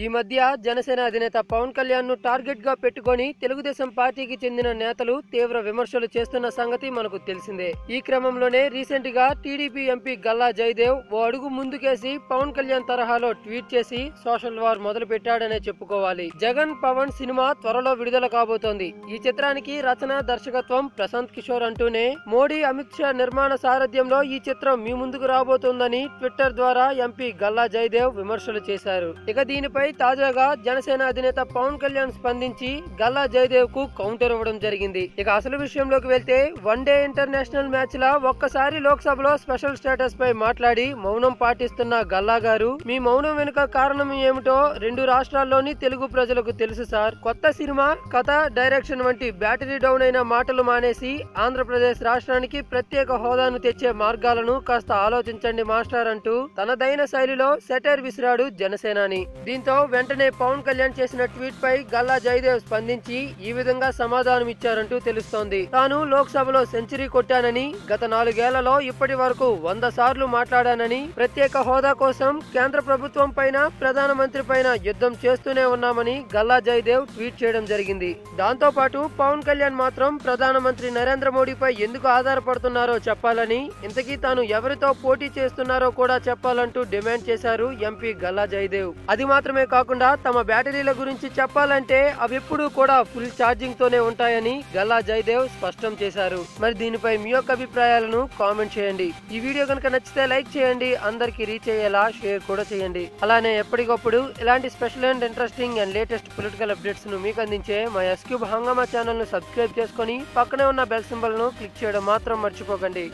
ఈ మధ్య జనసేన అధినేత పవన్ కళ్యాణ్ ను టార్గెట్ గా పెట్టుకొని తెలుగుదేశం పార్టీకి చెందిన నేతలు తీవ్ర విమర్శలు చేస్తున్న సంగతి మనకు తెలిసిందే. ఈ క్రమంలోనే రీసెంట్ గా టీడీపీ ఎంపీ గల్లా జయదేవ్ ఓ అడుగు ముందుకేసి పవన్ కళ్యాణ్ తరహాలో ట్వీట్ చేసి సోషల్ వార్ మొదలు పెట్టాడనే చెప్పుకోవాలి. జగన్ పవన్ సినిమా త్వరలో విడుదల కాబోతోంది. ఈ చిత్రానికి రచన దర్శకత్వం ప్రశాంత్ కిషోర్ అంటూనే మోడీ అమిత్ షా నిర్మాణ సారథ్యంలో ఈ చిత్రం మీ ముందుకు రాబోతోందని ట్విట్టర్ ద్వారా ఎంపీ గల్లా జయదేవ్ విమర్శలు చేశారు. ఇక దీనిపై తాజాగా జనసేన అధినేత పవన్ కళ్యాణ్ స్పందించి గల్లా జయదేవ్ కు కౌంటర్ ఇవ్వడం జరిగింది. ఇక అసలు విషయంలోకి వెళ్తే వన్డే ఇంటర్నేషనల్ మ్యాచ్ లా ఒక్కసారి లోక్సభలో స్పెషల్ స్టేటస్ పై మాట్లాడి మౌనం పాటిస్తున్న గల్లా గారు, మీ మౌనం వెనుక కారణం ఏమిటో రెండు రాష్ట్రాల్లోని తెలుగు ప్రజలకు తెలుసు సార్. కొత్త సినిమా కథ డైరెక్షన్ వంటి బ్యాటరీ డౌన్ అయిన మాటలు మానేసి ఆంధ్రప్రదేశ్ రాష్ట్రానికి ప్రత్యేక హోదాను తెచ్చే మార్గాలను కాస్త ఆలోచించండి మాస్టర్ అంటూ తనదైన శైలిలో సెటైర్ విసిరాడు జనసేనాని. దీంతో వెంటనే పవన్ కళ్యాణ్ చేసిన ట్వీట్ పై గల్లా జయదేవ్ స్పందించి ఈ విధంగా సమాధానం ఇచ్చారంటూ తెలుస్తోంది. తాను లోక్సభలో సెంచరీ కొట్టానని, గత 4 ఏళ్లలో ఇప్పటి వరకు 100 సార్లు మాట్లాడానని, ప్రత్యేక హోదా కోసం కేంద్ర ప్రభుత్వం పైన ప్రధానమంత్రి పైన యుద్ధం చేస్తూనే ఉన్నామని గల్లా జయదేవ్ ట్వీట్ చేయడం జరిగింది. దాంతో పాటు పవన్ కళ్యాణ్ మాత్రం ప్రధానమంత్రి నరేంద్ర మోడీపై ఎందుకు ఆధారపడుతున్నారో చెప్పాలని, ఇంతకీ తాను ఎవరితో పోటీ చేస్తున్నారో కూడా చెప్పాలంటూ డిమాండ్ చేశారు ఎంపీ గల్లా జయదేవ్. అది మాత్రమే కాకుండా తమ బ్యాటరీల గురించి చెప్పాలంటే అవి ఎప్పుడూ కూడా ఫుల్ ఛార్జింగ్ తోనే ఉంటాయని గల్లా జయదేవ్ స్పష్టం చేశారు. మరి దీనిపై మీ యొక్క అభిప్రాయాలను కామెంట్ చేయండి. ఈ వీడియో కనుక నచ్చితే లైక్ చేయండి, అందరికి రీచ్ అయ్యేలా షేర్ కూడా చేయండి. అలానే ఎప్పటికప్పుడు ఇలాంటి special and interesting and latest political updates ను మీకు అందించే మా ఎస్క్యూబ్ హంగామా ఛానల్ ను సబ్స్క్రైబ్ చేసుకొని పక్కనే ఉన్న బెల్ సింబల్ ను క్లిక్ చేయడం మాత్రం మర్చిపోకండి.